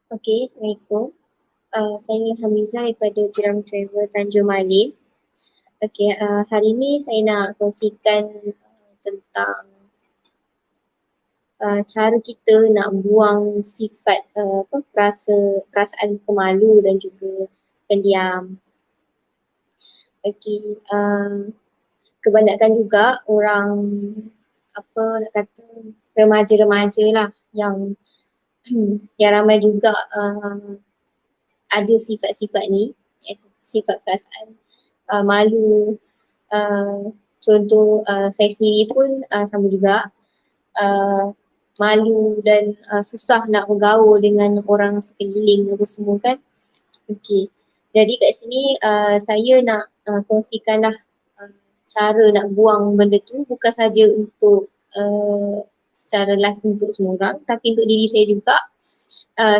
Okey, Assalamualaikum. Saya Hamiza daripada Piram Travel Tanjung Malim. Okey, hari ini saya nak kongsikan tentang cara kita nak buang sifat perasaan pemalu dan juga pendiam. Okey, kebanyakan juga orang apa nak kata remaja-remaja lah yang yang ramai juga ada sifat-sifat ni, iaitu sifat perasaan malu. Contoh saya sendiri pun sama juga, uh, malu dan susah nak bergaul dengan orang sekeliling apa semua kan. Okey. Jadi kat sini saya nak kongsikanlah uh, cara nak buang benda tu bukan saja untuk secara live untuk semua orang tapi untuk diri saya juga,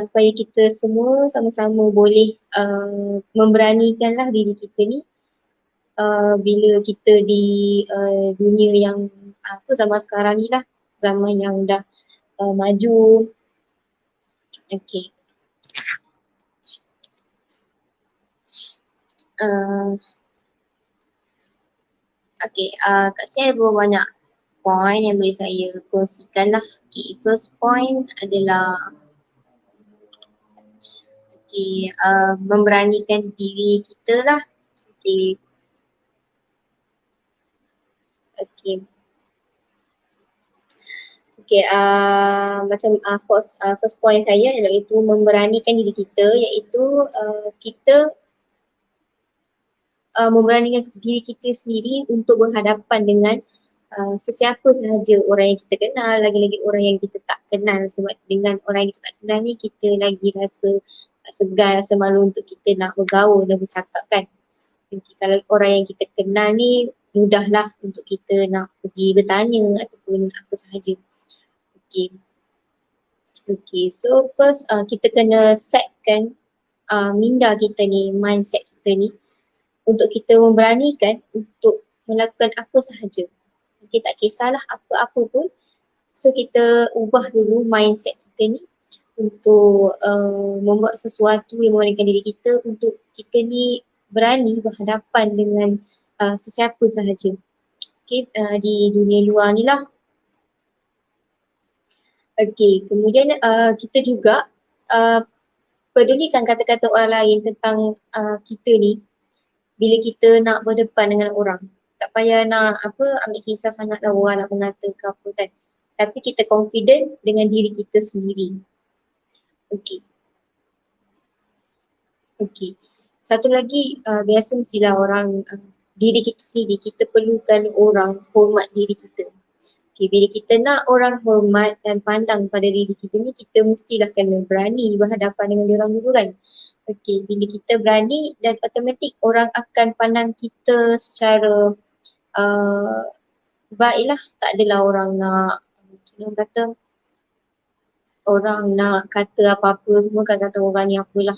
supaya kita semua sama-sama boleh memberanikanlah diri kita ni bila kita di dunia yang zaman sekarang ni lah, zaman yang dah maju. Okay. Okay, kat sini ada beberapa banyak point yang boleh saya kongsikan lah. Okay, first point adalah memberanikan diri kita lah. Okay, okay. Okay, macam first point saya iaitu memberanikan diri kita, iaitu kita memberanikan diri kita sendiri untuk berhadapan dengan sesiapa sahaja orang yang kita kenal, lagi-lagi orang yang kita tak kenal. Sebab dengan orang yang kita tak kenal ni kita lagi rasa segan, rasa malu untuk kita nak bergaul dan bercakap kan. Okay, kalau orang yang kita kenal ni mudahlah untuk kita nak pergi bertanya ataupun apa sahaja. Okay. Okay, so first kita kena setkan minda kita ni, mindset kita ni untuk kita memberanikan untuk melakukan apa sahaja. Okay, tak kisahlah apa-apa pun. So kita ubah dulu mindset kita ni untuk membuat sesuatu yang memberanikan diri kita untuk kita ni berani berhadapan dengan sesiapa sahaja. Okay, di dunia luar ni lah. Okay, kemudian kita juga pedulikan kata-kata orang lain tentang kita ni bila kita nak berdepan dengan orang. Tak payah nak ambil kisah sangat lah orang nak mengata ke apa kan. Tapi kita confident dengan diri kita sendiri. Okay. Okay. Satu lagi, biasa mestilah orang diri kita sendiri, kita perlukan orang hormat diri kita. Okay, bila kita nak orang hormat dan pandang pada diri kita ni, kita mestilah kena berani berhadapan dengan diorang dulu kan. Okay, bila kita berani dan automatik orang akan pandang kita secara baiklah. Tak adalah orang nak, macam kata, orang nak kata apa-apa semua kan kata orang ni apalah.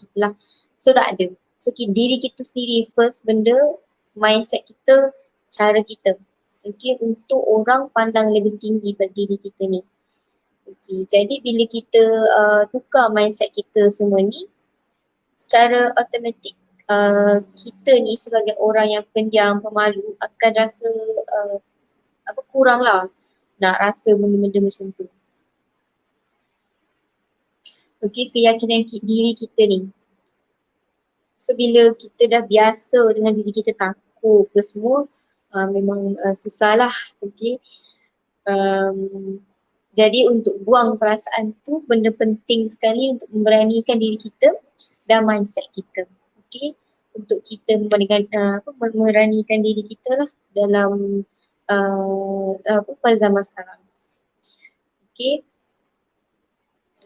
So tak ada. So diri kita sendiri first benda, mindset kita, cara kita. Okay, untuk orang pandang lebih tinggi pada diri kita ni. Okay, jadi bila kita tukar mindset kita semua ni, secara automatik kita ni sebagai orang yang pendiam, pemalu akan rasa kurang lah nak rasa benda-benda macam tu. Okay, keyakinan diri kita ni. So bila kita dah biasa dengan diri kita takut ke semua, memang susah lah. Okay. Jadi untuk buang perasaan tu benda penting sekali untuk memberanikan diri kita dan mindset kita. Okay. Untuk kita memberanikan diri kita lah dalam pada zaman sekarang. Okay.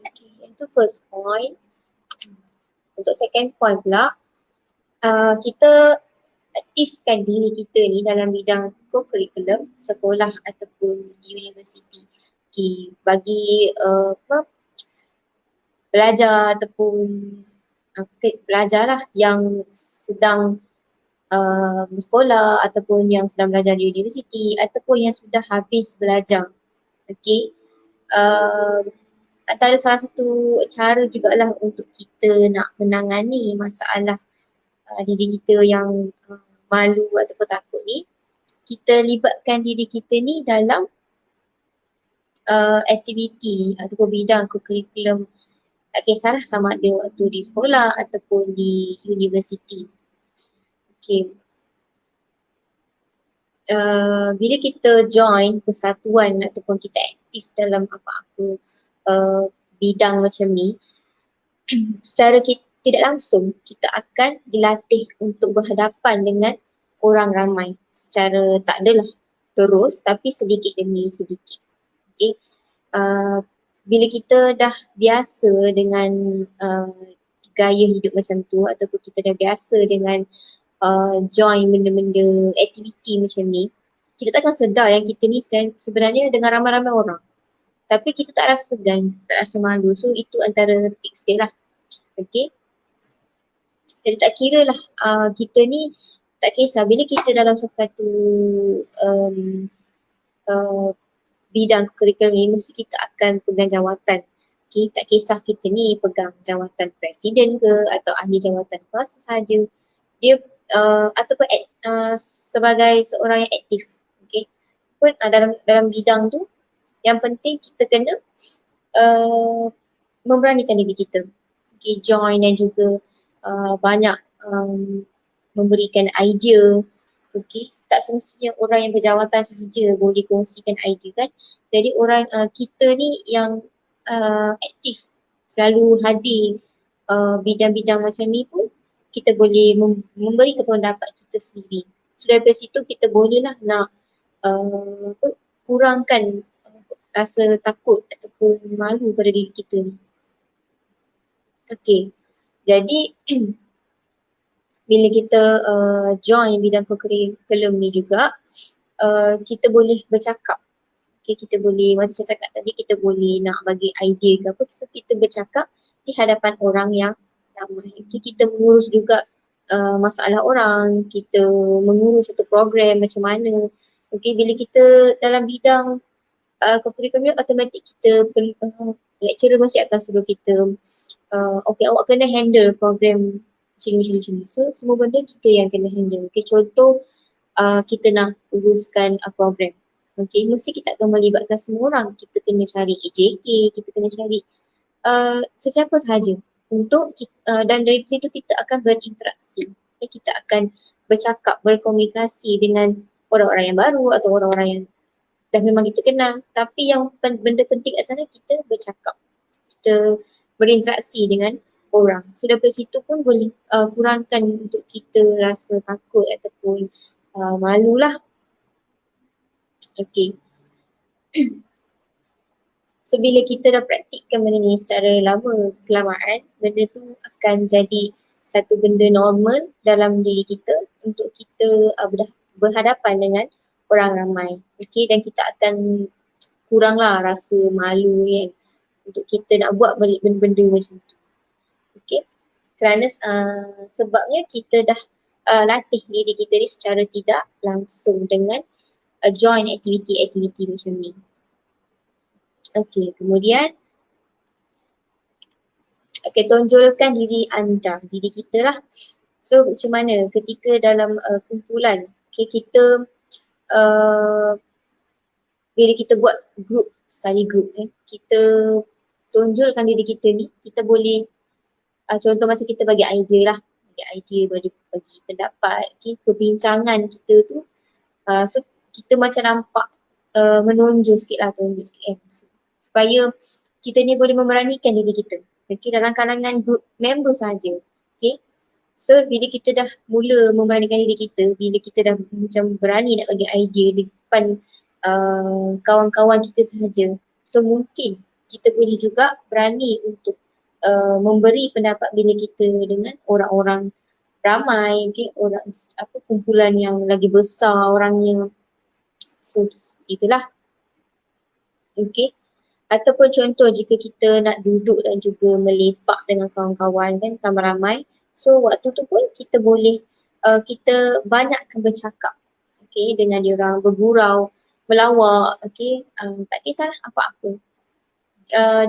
Okay, itu first point. Untuk second point pula, kita aktifkan diri kita ni dalam bidang co-curriculum, sekolah ataupun universiti. Okay, bagi pelajar ataupun pelajar lah yang sedang bersekolah ataupun yang sedang belajar di universiti ataupun yang sudah habis belajar. Okay. antara salah satu cara jugalah untuk kita nak menangani masalah diri kita yang malu ataupun takut ni, kita libatkan diri kita ni dalam aktiviti ataupun bidang kurikulum, tak kisahlah sama ada waktu di sekolah ataupun di universiti. Okay. Bila kita join persatuan ataupun kita aktif dalam apa-apa bidang macam ni, secara tidak langsung kita akan dilatih untuk berhadapan dengan orang ramai secara tak adalah terus tapi sedikit demi sedikit. Okay. Bila kita dah biasa dengan gaya hidup macam tu ataupun kita dah biasa dengan join benda-benda aktiviti macam ni, kita takkan sedar yang kita ni sebenarnya dengan ramai-ramai orang. Tapi kita tak rasa segan, tak rasa malu. So itu antara tips dia lah. Okay. Jadi tak kira lah kita ni, tak kisah bila kita dalam satu bidang kurikulum ni mesti kita akan pegang jawatan. Okay, tak kisah kita ni pegang jawatan presiden ke atau ahli jawatan kuasa sahaja. Dia ataupun sebagai seorang yang aktif. Okay. Pun dalam bidang tu yang penting kita kena memberanikan diri kita. Okay, join dan juga banyak memberikan idea. Okay, tak semestinya orang yang berjawatan sahaja boleh kongsikan idea kan. Jadi orang kita ni yang aktif selalu hadir bidang-bidang macam ni pun kita boleh memberi pendapat kita sendiri. So dari situ kita bolehlah nak kurangkan rasa takut ataupun malu pada diri kita ni. Okay, jadi bila kita join bidang kurikulum ni juga, kita boleh bercakap. Okay, kita boleh, macam saya cakap tadi, kita boleh nak bagi idea ke apa, so kita bercakap di hadapan orang yang ramai. Okay, kita mengurus juga masalah orang, kita mengurus satu program macam mana. Okay, bila kita dalam bidang kurikulum, automatik kita lecturer mesti akan suruh kita okay, awak kena handle program macam ni. So semua benda kita yang kena handle. Okay, contoh kita nak uruskan program. Okay, mesti kita akan melibatkan semua orang. Kita kena cari AJK, kita kena cari sesiapa sahaja untuk dan dari situ kita akan berinteraksi. Okay, kita akan bercakap, berkomunikasi dengan orang-orang yang baru atau orang-orang yang dah memang kita kenal. Tapi yang benda penting kat sana kita bercakap, kita berinteraksi dengan orang. So dari situ pun boleh kurangkan untuk kita rasa takut ataupun malulah. Okay. So bila kita dah praktikkan benda ni secara lama kelamaan, benda tu akan jadi satu benda normal dalam diri kita untuk kita berhadapan dengan orang ramai. Okay, dan kita akan kuranglah rasa malu kan untuk kita nak buat balik benda-benda macam tu. Okay, kerana sebabnya kita dah latih diri kita ni secara tidak langsung dengan join aktiviti-aktiviti macam ni. Okay, kemudian tonjolkan diri anda, diri kita lah. So macam mana ketika dalam kumpulan, okay, kita bila kita buat group, study group, kita tonjolkan diri kita ni, kita boleh contoh macam kita bagi idea lah, bagi pendapat, okay, perbincangan kita tu so kita macam nampak menonjol sikit lah, supaya kita ni boleh memberanikan diri kita, okay, dalam kalangan group member saja. Okay, so bila kita dah mula memberanikan diri kita, bila kita dah macam berani nak bagi idea di depan kawan-kawan kita sahaja, so mungkin kita boleh juga berani untuk memberi pendapat bila kita dengan orang-orang ramai, okay, orang kumpulan yang lagi besar orangnya. So itulah. Okay, ataupun contoh jika kita nak duduk dan juga melepak dengan kawan-kawan kan ramai-ramai, so waktu tu pun kita boleh kita banyakkan bercakap, okay, dengan diorang, bergurau, melawak, okay, tak kisahlah apa-apa.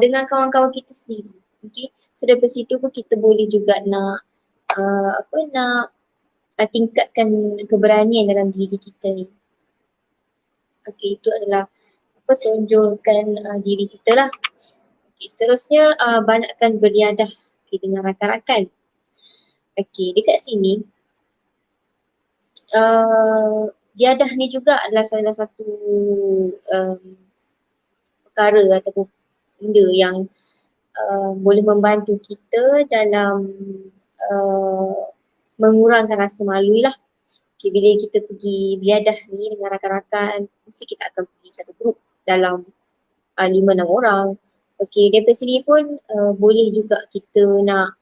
dengan kawan-kawan kita sendiri. Okay. So daripada situ pun kita boleh juga nak tingkatkan keberanian dalam diri kita ni. Okay, itu adalah tonjolkan diri kita lah. Okay, seterusnya banyakkan beriadah dengan rakan-rakan. Okay, dekat sini biadah ni juga adalah salah satu perkara ataupun benda yang boleh membantu kita dalam mengurangkan rasa malu lah. Okay, bila kita pergi biadah ni dengan rakan-rakan, mesti kita akan pergi satu grup dalam 5-6 orang. Okay, daripada sini pun boleh juga kita nak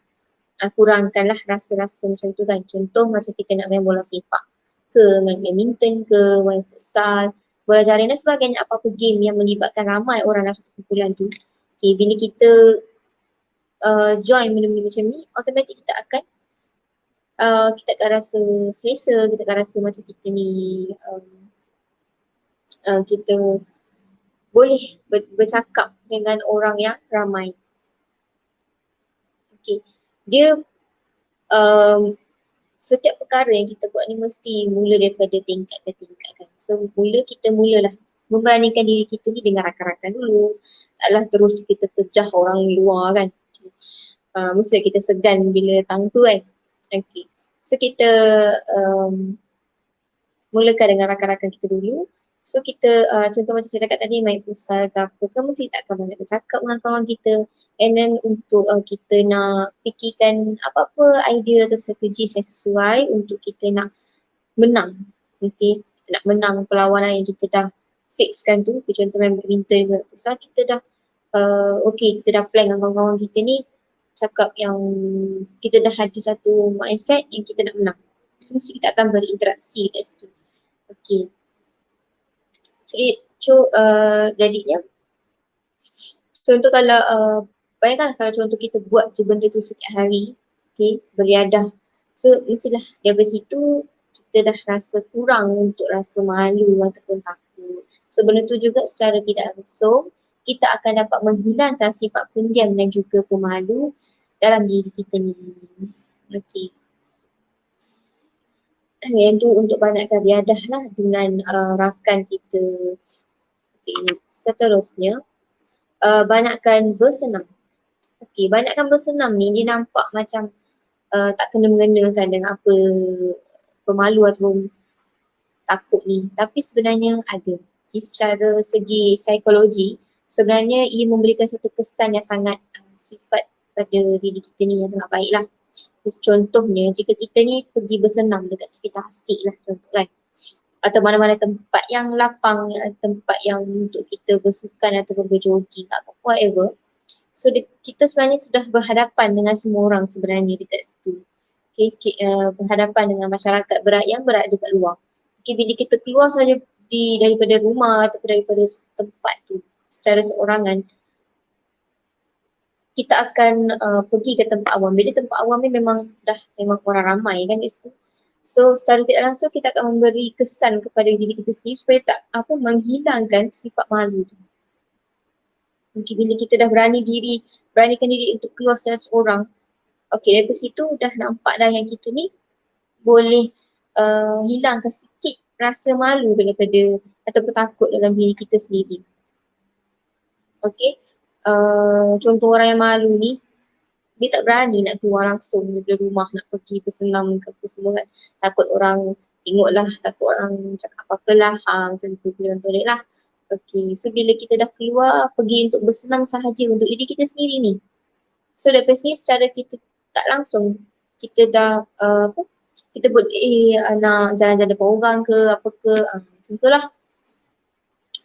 kurangkan lah rasa-rasa macam tu kan. Contoh macam kita nak main bola sepak ke, main badminton ke, main futsal, bola jaring dan sebagainya, apa-apa game yang melibatkan ramai orang dalam satu kumpulan tu. Okay, bila kita join benda-benda macam ni, automatik kita akan rasa selesa, kita akan rasa macam kita ni kita boleh bercakap dengan orang yang ramai. Okay. Dia setiap perkara yang kita buat ni mesti mula daripada tingkat ke tingkat kan. So kita mulalah memberanikan diri kita ni dengan rakan-rakan dulu. Taklah terus kita kejah orang luar kan. Mesti kita segan bila datang tu kan. Okay. So kita mulakan dengan rakan-rakan kita dulu. So kita contoh macam saya cakap tadi main futsal ke apa ke, mesti tak akan banyak bercakap dengan kawan kita. And then untuk kita nak fikirkan apa-apa idea atau strategi yang sesuai untuk kita nak menang. Okay, kita nak menang perlawanan yang kita dah fixkan tu. Contoh main badminton, main futsal, kita dah kita dah plan dengan kawan-kawan kita ni, cakap yang kita dah ada satu mindset yang kita nak menang. So mesti kita akan berinteraksi kat situ. Okay. Jadinya contoh kalau bayangkanlah kalau contoh kita buat je benda tu setiap hari, okay, beriadah. So mestilah daripada situ kita dah rasa kurang untuk rasa malu ataupun takut. So benda tu juga secara tidak langsung kita akan dapat menghilangkan sifat pendiam dan juga pemalu dalam diri kita ni. Okay. Yang tu untuk banyakkan riadah lah dengan rakan kita. Okay. Seterusnya banyakkan bersenam. Okay, banyakkan bersenam ni dia nampak macam tak kena-mengena kan dengan apa pemalu ataupun takut ni. Tapi sebenarnya ada. Okay, secara segi psikologi, sebenarnya ia memberikan satu kesan yang sangat sifat pada diri kita ni yang sangat baik lah. Contohnya jika kita ni pergi bersenam dekat tepi tasik lah contoh kan, atau mana-mana tempat yang lapang, tempat yang untuk kita bersukan ataupun berjogging atau whatever. So kita sebenarnya sudah berhadapan dengan semua orang sebenarnya dekat situ. Okay, berhadapan dengan masyarakat yang berada dekat luar. Okay, bila kita keluar saja daripada rumah ataupun daripada tempat tu secara seorangan, kita akan pergi ke tempat awam. Bila tempat awam ni memang orang ramai kan kat situ. So secara tidak langsung kita akan memberi kesan kepada diri kita sendiri supaya tak menghilangkan sifat malu tu. Okay, bila kita dah beranikan diri untuk keluar secara seorang, okay, dari situ dah nampak dah yang kita ni boleh hilangkan sikit rasa malu daripada ataupun takut dalam diri kita sendiri. Okay, contoh orang yang malu ni, dia tak berani nak keluar langsung daripada rumah nak pergi bersenam ke apa semua kan. Takut orang tengok lah, takut orang cakap apa-apa lah, macam tu contoh dia lah. Okay, so bila kita dah keluar pergi untuk bersenam sahaja untuk diri kita sendiri ni. So daripada sini secara kita tak langsung kita dah kita boleh nak jalan-jalan depan orang ke apa ke, macam tu lah.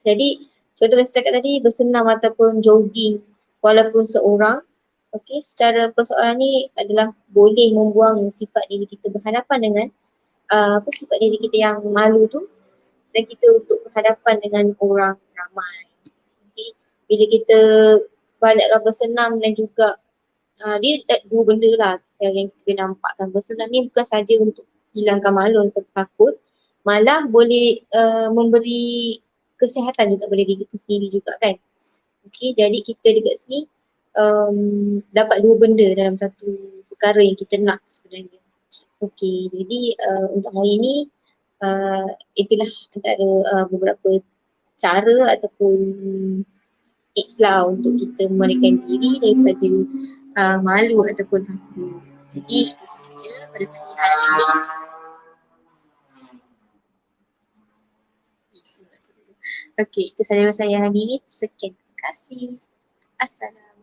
Jadi contoh yang saya cakap tadi, bersenam ataupun jogging walaupun seorang, okay, secara persoalan ni adalah boleh membuang sifat diri kita berhadapan dengan sifat diri kita yang malu tu, dan kita untuk berhadapan dengan orang ramai. Okay. Bila kita banyakkan bersenam dan juga dia dua benda lah yang kita boleh nampakkan. Bersenam ni bukan saja untuk hilangkan malu atau takut, malah boleh memberi kesihatan juga pada diri kita sendiri juga kan. Okay, jadi kita dekat sini dapat dua benda dalam satu perkara yang kita nak sebenarnya. Okay, jadi untuk hari ini itulah antara beberapa cara ataupun tips lah untuk kita melarikan diri daripada malu ataupun takut. Jadi itu sahaja pada saya hari ini. Okay, itu sahaja pada saya hari ini. Sekian, terima kasih. Assalamualaikum.